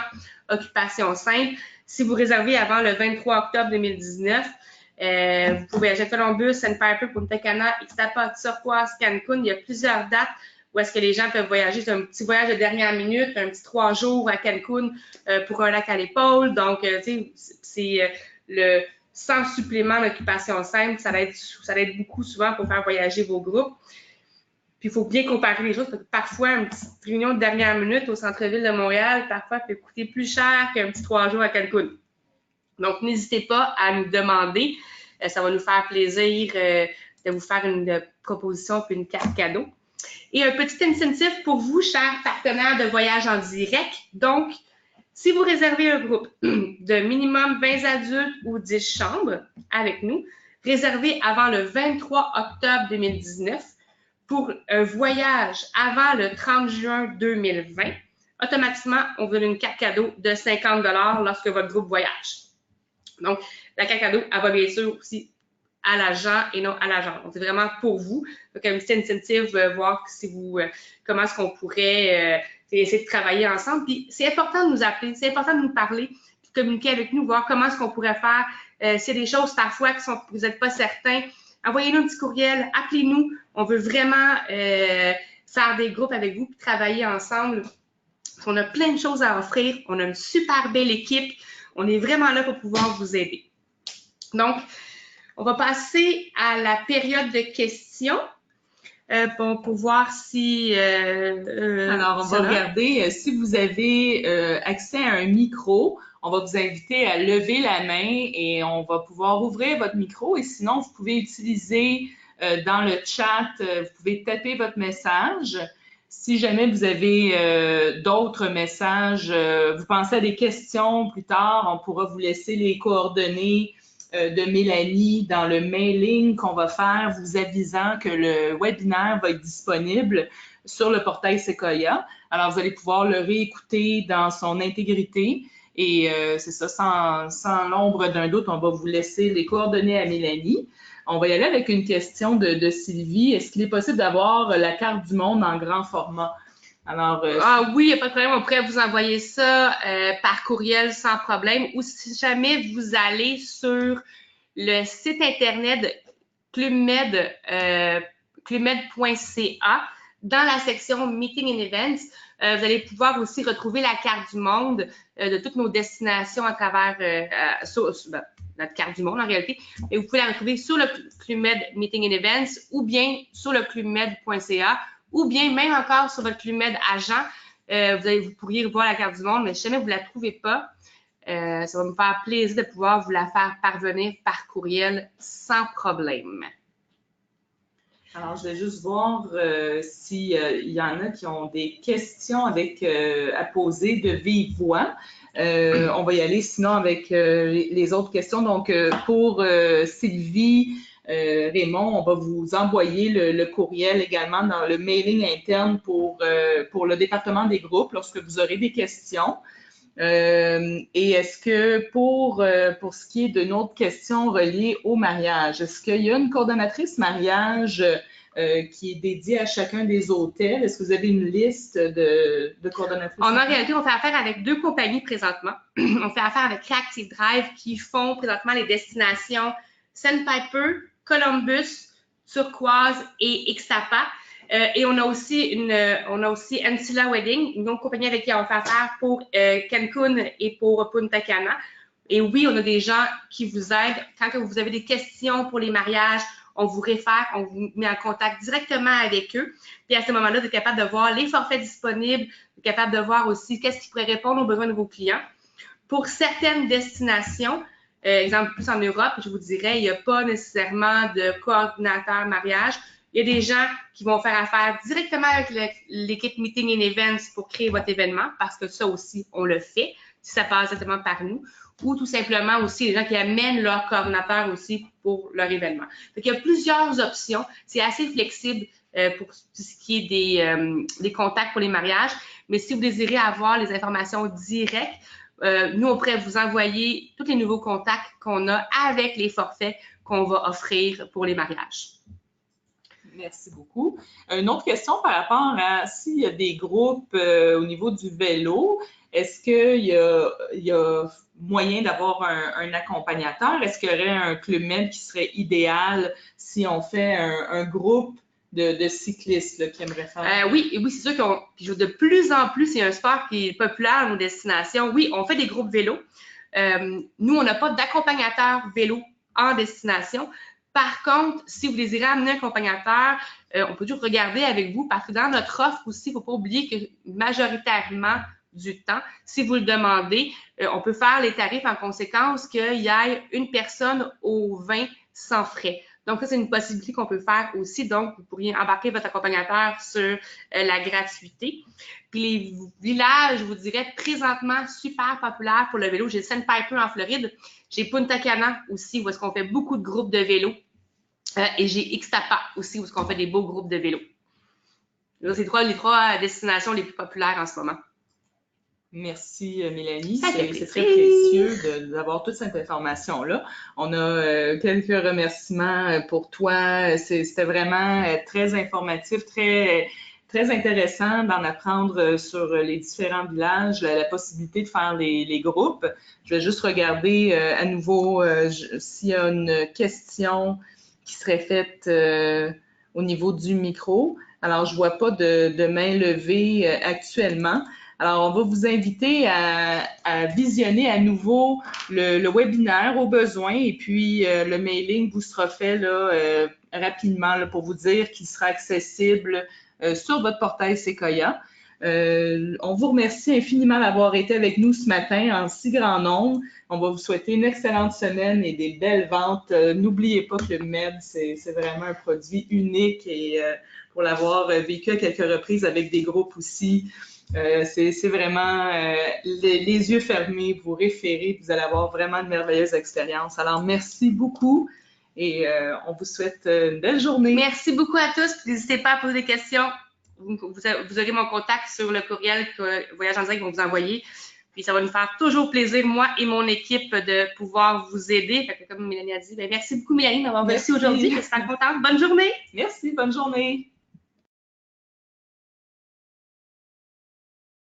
occupation simple. Si vous réservez avant le 23 octobre 2019, vous pouvez voyager à Columbus, Sandpiper, Punta Cana, Ixtapa, Turquoise, Cancun. Il y a plusieurs dates où est-ce que les gens peuvent voyager. C'est un petit voyage de dernière minute, un petit 3 jours à Cancun pour un lac à l'épaule. Donc, c'est le sans supplément d'occupation simple, ça aide beaucoup souvent pour faire voyager vos groupes. Puis, il faut bien comparer les choses, parce que parfois, une petite réunion de dernière minute au centre-ville de Montréal, parfois, peut coûter plus cher qu'un petit 3 jours à Cancun. Donc, n'hésitez pas à nous demander. Ça va nous faire plaisir de vous faire une proposition puis une carte cadeau. Et un petit incentive pour vous, chers partenaires de voyage en direct. Donc, si vous réservez un groupe de minimum 20 adultes ou 10 chambres avec nous, réservez avant le 23 octobre 2019 pour un voyage avant le 30 juin 2020, automatiquement, on vous donne une carte cadeau de 50 $ lorsque votre groupe voyage. Donc, la carte cadeau, elle va bien sûr aussi à l'agent et non à l'agent. Donc, c'est vraiment pour vous. Donc, un petit incentive, voir si vous, comment est-ce qu'on pourrait essayer de travailler ensemble. Puis, c'est important de nous appeler, c'est important de nous parler, puis de communiquer avec nous, voir comment est-ce qu'on pourrait faire. S'il y a des choses parfois que vous n'êtes pas certains, envoyez-nous un petit courriel, appelez-nous. On veut vraiment faire des groupes avec vous, puis travailler ensemble. On a plein de choses à offrir. On a une super belle équipe. On est vraiment là pour pouvoir vous aider. Donc, on va passer à la période de questions pour voir si... Alors, on va regarder si vous avez accès à un micro. On va vous inviter à lever la main et on va pouvoir ouvrir votre micro. Et sinon, vous pouvez utiliser dans le chat, vous pouvez taper votre message. Si jamais vous avez d'autres messages, vous pensez à des questions plus tard, on pourra vous laisser les coordonnées de Mélanie dans le mailing qu'on va faire, vous avisant que le webinaire va être disponible sur le portail Sequoia. Alors, vous allez pouvoir le réécouter dans son intégrité. Et c'est ça, sans l'ombre d'un doute, on va vous laisser les coordonnées à Mélanie. On va y aller avec une question de Sylvie. Est-ce qu'il est possible d'avoir la carte du monde en grand format? Alors, oui, il n'y a pas de problème. On pourrait vous envoyer ça par courriel sans problème. Ou si jamais vous allez sur le site internet clubmed.ca, dans la section Meeting and Events, vous allez pouvoir aussi retrouver la carte du monde de toutes nos destinations à travers notre carte du monde en réalité. Et vous pouvez la retrouver sur le Club Med Meeting and Events ou bien sur le clubmed.ca ou bien même encore sur votre Club Med agent. Vous pourriez voir la carte du monde, mais si jamais vous ne la trouvez pas, ça va me faire plaisir de pouvoir vous la faire parvenir par courriel sans problème. Alors, je vais juste voir s'il y en a qui ont des questions à poser de vive voix. On va y aller sinon avec les autres questions. Donc, pour Sylvie, Raymond, on va vous envoyer le courriel également dans le mailing interne pour le département des groupes lorsque vous aurez des questions. Et est-ce que pour ce qui est de notre question reliée au mariage, est-ce qu'il y a une coordonnatrice mariage qui est dédiée à chacun des hôtels? Est-ce que vous avez une liste de coordonnatrices? En réalité, on fait affaire avec 2 compagnies présentement. On fait affaire avec Reactive Drive qui font présentement les destinations Sandpiper, Columbus, Turquoise et Ixtapa. Et on a aussi Ancilla Wedding, une autre compagnie avec qui on fait affaire pour Cancun et pour Punta Cana. Et oui, on a des gens qui vous aident. Quand vous avez des questions pour les mariages, on vous réfère, on vous met en contact directement avec eux. Puis à ce moment-là, vous êtes capable de voir les forfaits disponibles, vous êtes capable de voir aussi qu'est-ce qui pourrait répondre aux besoins de vos clients. Pour certaines destinations, exemple plus en Europe, je vous dirais, il n'y a pas nécessairement de coordinateur mariage. Il y a des gens qui vont faire affaire directement avec l'équipe Meeting and Events pour créer votre événement, parce que ça aussi, on le fait, si ça passe directement par nous. Ou tout simplement aussi les gens qui amènent leur coordinateur aussi pour leur événement. Donc, il y a plusieurs options. C'est assez flexible pour tout ce qui est des contacts pour les mariages. Mais si vous désirez avoir les informations directes, nous, on pourrait vous envoyer tous les nouveaux contacts qu'on a avec les forfaits qu'on va offrir pour les mariages. Merci beaucoup. Une autre question par rapport à s'il y a des groupes au niveau du vélo, est-ce qu'il y a moyen d'avoir un accompagnateur? Est-ce qu'il y aurait un Club Med qui serait idéal si on fait un groupe de cyclistes là, qui aimeraient faire? Oui, c'est sûr que de plus en plus, c'est un sport qui est populaire à nos destinations. Oui, on fait des groupes vélo. Nous, on n'a pas d'accompagnateur vélo en destination. Par contre, si vous désirez amener un accompagnateur, on peut toujours regarder avec vous parce que dans notre offre aussi, il ne faut pas oublier que majoritairement du temps, si vous le demandez, on peut faire les tarifs en conséquence qu'il y ait une personne au 20 sans frais. Donc, ça, c'est une possibilité qu'on peut faire aussi. Donc, vous pourriez embarquer votre accompagnateur sur la gratuité. Puis les villages, je vous dirais, présentement super populaires pour le vélo. J'ai Sandpiper en Floride. J'ai Punta Cana aussi, où est-ce qu'on fait beaucoup de groupes de vélo. Et j'ai Ixtapa aussi, où est-ce qu'on fait des beaux groupes de vélo. Là, c'est les trois destinations les plus populaires en ce moment. Merci, Mélanie. C'est très précieux d'avoir toute cette information-là. On a quelques remerciements pour toi. C'était vraiment très informatif, très intéressant d'en apprendre sur les différents villages, la possibilité de faire les groupes. Je vais juste regarder à nouveau s'il y a une question qui serait faite au niveau du micro. Alors, je vois pas de main levée actuellement. Alors, on va vous inviter à visionner à nouveau le webinaire au besoin et puis le mailing vous sera fait là, rapidement là, pour vous dire qu'il sera accessible sur votre portail Sequoia. On vous remercie infiniment d'avoir été avec nous ce matin en si grand nombre. On va vous souhaiter une excellente semaine et des belles ventes. N'oubliez pas que le MED, c'est vraiment un produit unique et pour l'avoir vécu à quelques reprises avec des groupes aussi, c'est vraiment les yeux fermés, vous référez, vous allez avoir vraiment une merveilleuse expérience. Alors, merci beaucoup et on vous souhaite une belle journée. Merci beaucoup à tous. N'hésitez pas à poser des questions. Vous aurez mon contact sur le courriel que Voyage en direct vont vous envoyer. Puis ça va nous faire toujours plaisir, moi et mon équipe, de pouvoir vous aider. Fait que, comme Mélanie a dit, merci beaucoup Mélanie d'avoir reçu aujourd'hui. Je suis contente. Bonne journée. Merci, bonne journée.